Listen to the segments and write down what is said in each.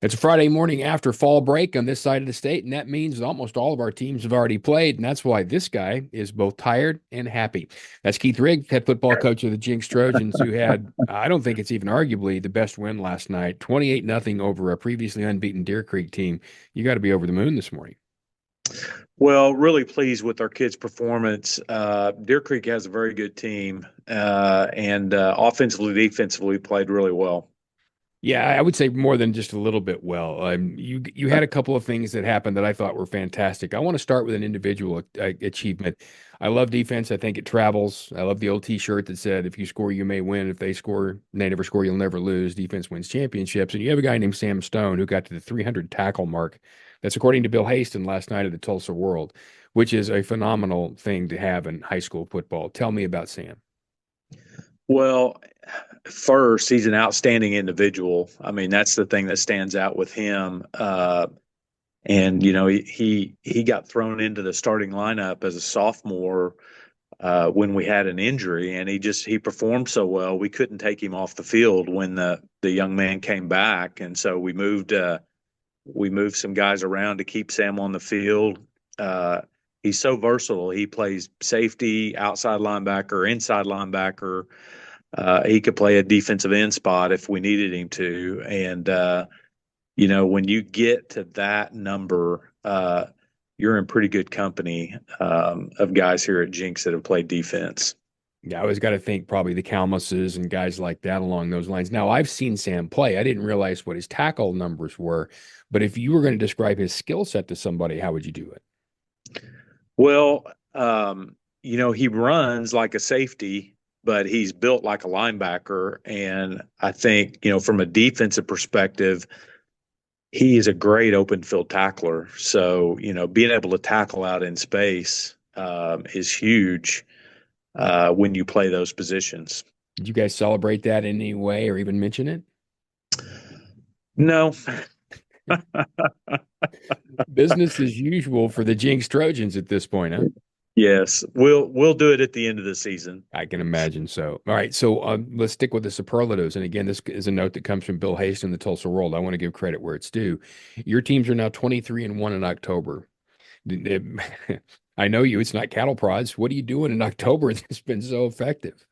It's a Friday morning after fall break on this side of the state, and that means almost all of our teams have already played, and that's why this guy is both tired and happy. That's Keith Rigg, head football coach of the Jenks Trojans, who had, I don't think it's even arguably the best win last night, 28 nothing over a previously unbeaten Deer Creek team. You got to be over the moon this morning. Well, really pleased with our kids' performance. Deer Creek has a very good team, and offensively, defensively, played really well. Yeah, I would say more than just a little bit well. You had a couple of things that happened that I thought were fantastic. I want to start with an individual achievement. I love defense. I think it travels. I love the old T-shirt that said, "If you score, you may win. If they never score, you'll never lose. Defense wins championships." And you have a guy named Sam Stone who got to the 300 tackle mark. That's according to Bill Haston last night at the Tulsa World, which is a phenomenal thing to have in high school football. Tell me about Sam. Well, first, he's an outstanding individual. I mean, that's the thing that stands out with him. And he got thrown into the starting lineup as a sophomore when we had an injury, and he performed so well we couldn't take him off the field when the young man came back, and so we moved some guys around to keep Sam on the field. He's so versatile. He plays safety, outside linebacker, inside linebacker. He could play a defensive end spot if we needed him to. And, when you get to that number, you're in pretty good company of guys here at Jenks that have played defense. Yeah, I always got to think probably the Kalmuses and guys like that along those lines. Now, I've seen Sam play. I didn't realize what his tackle numbers were, but if you were going to describe his skill set to somebody, how would you do it? Well, he runs like a safety, but he's built like a linebacker. And I think, from a defensive perspective, he is a great open field tackler. So, being able to tackle out in space is huge when you play those positions. Did you guys celebrate that in any way or even mention it? No. Business as usual for the Jinx Trojans at this point, huh? Yes, we'll do it at the end of the season. I can imagine so. All right, so let's stick with the superlatives. And again, this is a note that comes from Bill Hayes in the Tulsa World. I want to give credit where it's due. Your teams are now 23 and 1 in October. I know you, it's not cattle prods. What are you doing in October that's been so effective?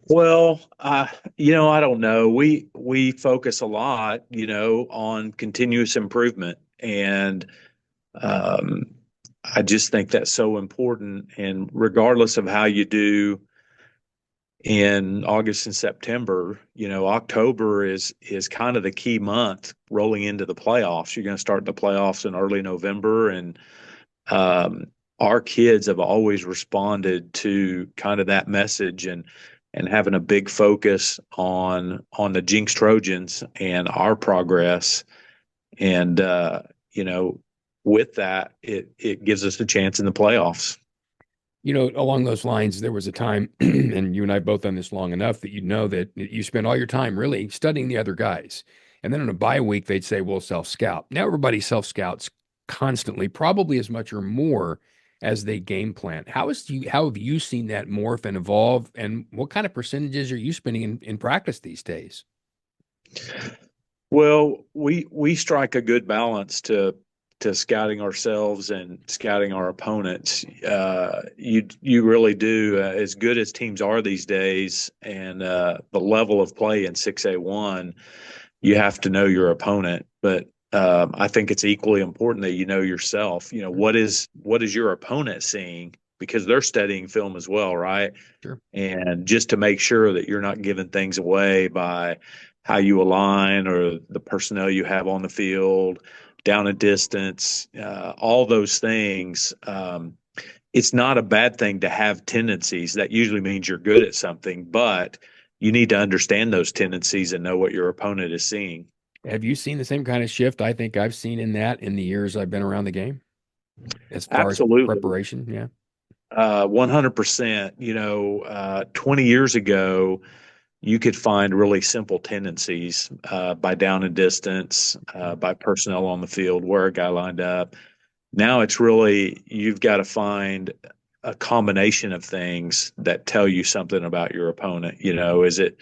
Well, I don't know. We focus a lot, on continuous improvement, and um, I just think that's so important. And regardless of how you do in August and September, October is kind of the key month rolling into the playoffs. You're going to start the playoffs in early November, and um, our kids have always responded to kind of that message and having a big focus on the Jinx Trojans and our progress. And with that, it gives us a chance in the playoffs. Along those lines, there was a time, and you and I both done this long enough that you know that you spend all your time really studying the other guys. And then on a bye week, they'd say, we'll self scout. Now everybody self scouts constantly, probably as much or more as they game plan. How have you seen that morph and evolve? And what kind of percentages are you spending in practice these days? Well, we strike a good balance to scouting ourselves and scouting our opponents. You really do. As good as teams are these days, and the level of play in 6A1, you have to know your opponent. But I think it's equally important that you know yourself. What is your opponent seeing, because they're studying film as well, right? Sure. And just to make sure that you're not giving things away by how you align or the personnel you have on the field, down a distance, all those things. It's not a bad thing to have tendencies. That usually means you're good at something, but you need to understand those tendencies and know what your opponent is seeing. Have you seen the same kind of shift I think I've seen in that in the years I've been around the game as far as Absolutely. preparation? Yeah. 100%. 20 years ago, you could find really simple tendencies by down and distance, by personnel on the field, where a guy lined up. Now it's really, you've got to find a combination of things that tell you something about your opponent. Is it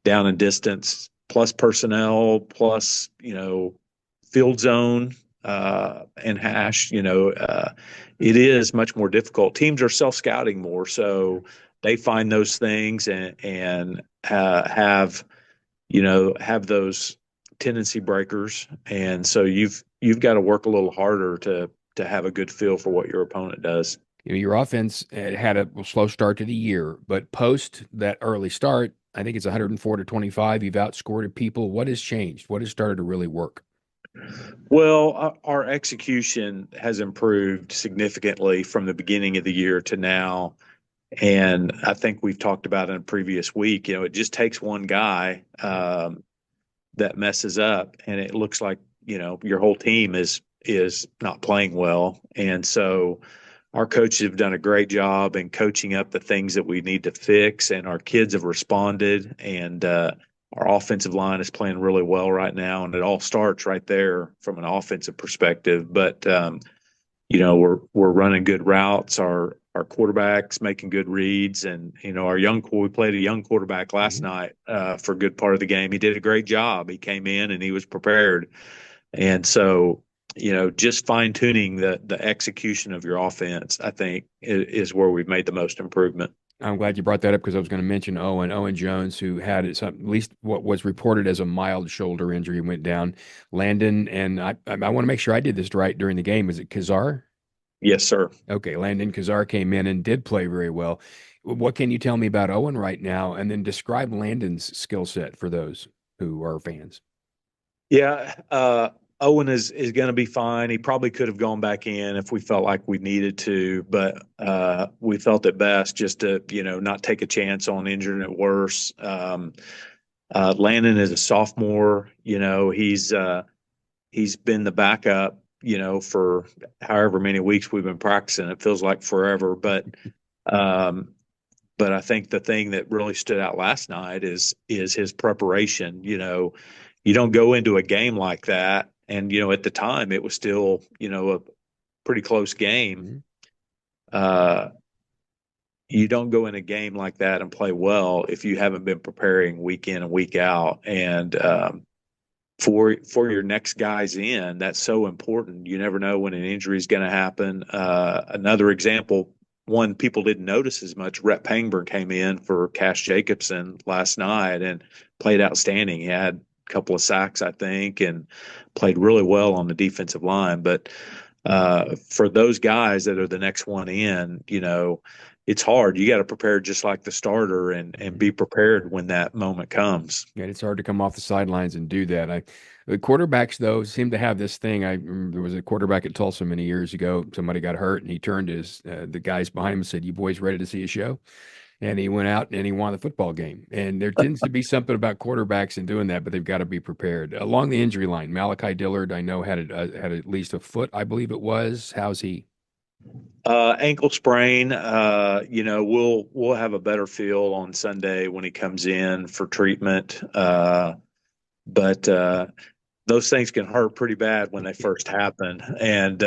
down and distance plus personnel, plus, field zone and hash, it is much more difficult. Teams are self scouting more, so they find those things and have those tendency breakers, and so you've got to work a little harder to have a good feel for what your opponent does. Your offense had a slow start to the year, but post that early start, I think it's 104 to 25. You've outscored people. What has changed? What has started to really work? Well, our execution has improved significantly from the beginning of the year to now. And I think we've talked about in a previous week, it just takes one guy that messes up, and it looks like, your whole team is not playing well. And so our coaches have done a great job in coaching up the things that we need to fix, and our kids have responded. And our offensive line is playing really well right now, and it all starts right there from an offensive perspective. But we're running good routes. Our quarterback's making good reads, and we played a young quarterback last Mhm. night for a good part of the game. He did a great job. He came in and he was prepared, and so just fine tuning the execution of your offense, I think, is where we've made the most improvement. I'm glad you brought that up because I was going to mention Owen Jones, who had at least what was reported as a mild shoulder injury, went down. Landon, and I want to make sure I did this right during the game. Is it Kazar? Yes, sir. Okay, Landon Kazar came in and did play very well. What can you tell me about Owen right now? And then describe Landon's skill set for those who are fans. Yeah, Owen is going to be fine. He probably could have gone back in if we felt like we needed to, but we felt it best just to not take a chance on injuring it worse. Landon is a sophomore. He's been the backup. For however many weeks we've been practicing. It feels like forever, um, but I think the thing that really stood out last night is his preparation. You don't go into a game like that, and at the time it was still a pretty close game. Mhm. Uh, you don't go in a game like that and play well if you haven't been preparing week in and week out. And for your next guys in, that's so important. You never know when an injury is going to happen. Another example, one people didn't notice as much, Rhett Pangburn came in for Cash Jacobson last night and played outstanding. He had a couple of sacks, I think, and played really well on the defensive line. But for those guys that are the next one in, it's hard. You got to prepare just like the starter and Mhm. be prepared when that moment comes. Yeah, it's hard to come off the sidelines and do that. The quarterbacks though seem to have this thing. I remember there was a quarterback at Tulsa many years ago. Somebody got hurt, and he turned to the guys behind him and said, "You boys ready to see a show?" And he went out and he won the football game. And there tends to be something about quarterbacks in doing that, but they've got to be prepared. Along the injury line, Malachi Dillard, I know had at least a foot, I believe it was. How's he? Ankle sprain. We'll have a better feel on Sunday when he comes in for treatment. But those things can hurt pretty bad when they first happen, and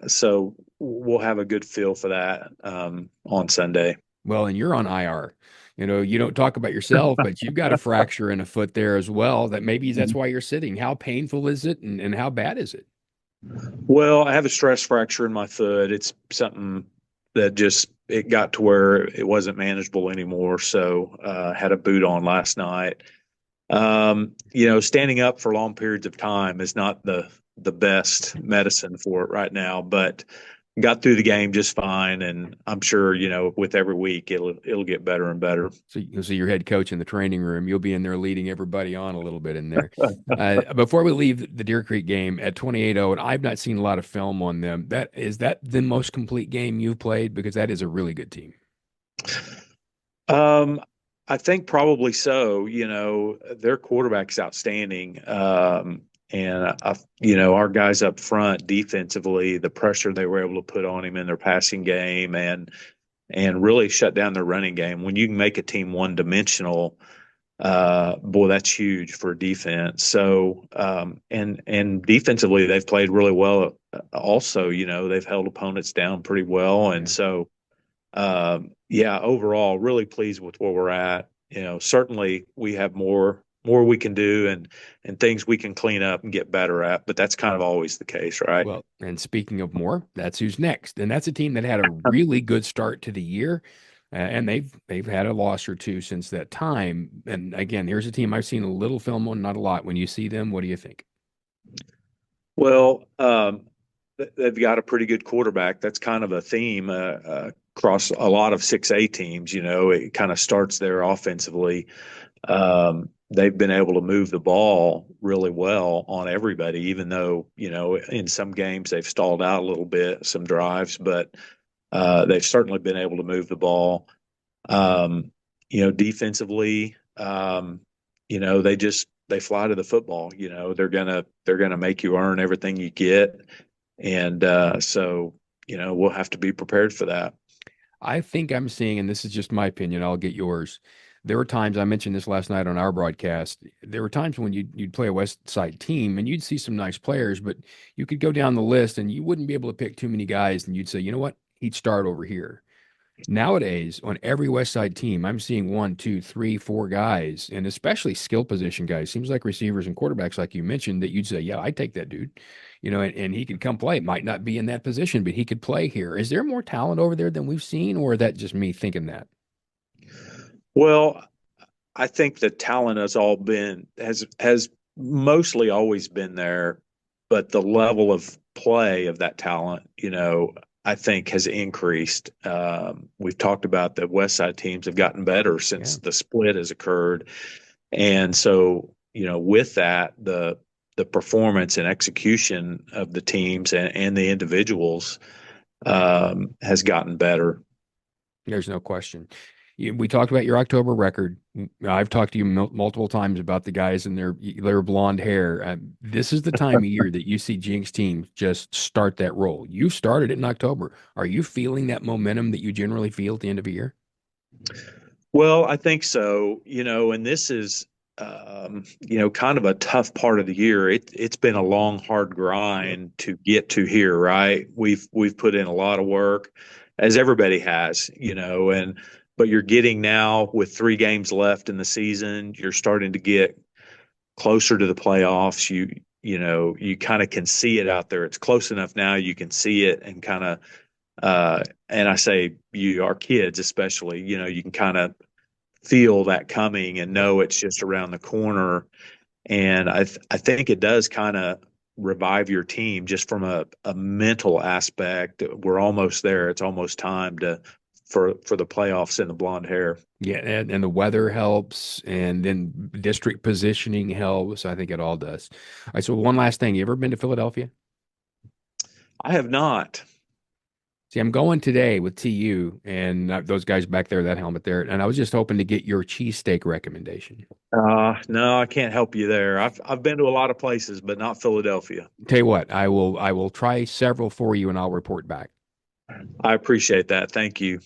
so we'll have a good feel for that on Sunday. Well, and you're on IR. You don't talk about yourself, but you've got a fracture in a foot there as well. That maybe that's why you're sitting. How painful is it, and how bad is it? Well, I have a stress fracture in my foot. It's something that just it got to where it wasn't manageable anymore. So had a boot on last night. Standing up for long periods of time is not the best medicine for it right now, but got through the game just fine, and I'm sure with every week it'll get better and better. So you'll see your head coach in the training room. You'll be in there leading everybody on a little bit in there. Before we leave the Deer Creek game at 28-0, and I've not seen a lot of film on them. That the most complete game you've played? Because that is a really good team. Um, I think probably so. Their quarterback's outstanding. And our guys up front defensively, the pressure they were able to put on him in their passing game and really shut down their running game. When you can make a team one dimensional, boy, that's huge for defense. So, and defensively, they've played really well. Also, they've held opponents down pretty well, and Yeah. so yeah, overall, really pleased with where we're at. Certainly we have more more we can do and things we can clean up and get better at. But that's kind of always the case, right? Well, and speaking of more, that's who's next. And that's a team that had a really good start to the year. And they've had a loss or two since that time. And again, here's a team I've seen a little film on, not a lot. When you see them, what do you think? Well, they've got a pretty good quarterback. That's kind of a theme across a lot of 6A teams. You know, it kind of starts there offensively. They've been able to move the ball really well on everybody, even though, you know, in some games they've stalled out a little bit, some drives, but they've certainly been able to move the ball. Um, you know, defensively, you know, they fly to the football. You know, they're gonna make you earn everything you get, and so you know we'll have to be prepared for that. I think I'm seeing, and this is just my opinion, I'll get yours. There were times, I mentioned this last night on our broadcast. There were times when you'd play a West Side team and you'd see some nice players, but you could go down the list and you wouldn't be able to pick too many guys, and you'd say, you know what, he'd start over here. Nowadays, on every West Side team, I'm seeing one, two, three, four guys, and especially skill position guys. Seems like receivers and quarterbacks, like you mentioned, that you'd say, "Yeah, I take that dude," and he could come play. Might not be in that position, but he could play here. Is there more talent over there than we've seen, or is that just me thinking that? Well, I think the talent has all been has mostly always been there, but the level of play of that talent, you know, I think has increased. We've talked about the West Side teams have gotten better Yeah, since the split has occurred, and so you know, with that, the performance and execution of the teams and the individuals has gotten better. there's no question. We talked about your October record. I've talked to you multiple times about the guys and their blonde hair. This is the time of year that you see Jenks teams just start that roll. You started it in October. Are you feeling that momentum that you generally feel at the end of a year? Well, I think so. You know, and this is, you know, kind of a tough part of the year. It's been a long, hard Yep. grind to get to here, right? We've put in a lot of work, as everybody has, you know, and but you're getting now with 3 games left in the season, you're starting to get closer to the playoffs. You know, you kind of can see it out there. It's close enough now you can see it and kind of and I say you, our kids especially, you know, you can kind of feel that coming and Yep. know it's just around the corner. And I think it does kind of revive your team just from a mental aspect. We're almost there. It's almost time to for the playoffs in the blonde hair. Yeah, and the weather helps, and then district positioning helps. I think it all does. All right, so one last thing. You ever been to Philadelphia? I have not. See, I'm going today with TU and those guys back there, that helmet there, and I was just hoping to get your cheesesteak recommendation. No, I can't help you there. I've been to a lot of places, but not Philadelphia. Tell you what, I will try several for you and I'll report back. I appreciate that. Thank you.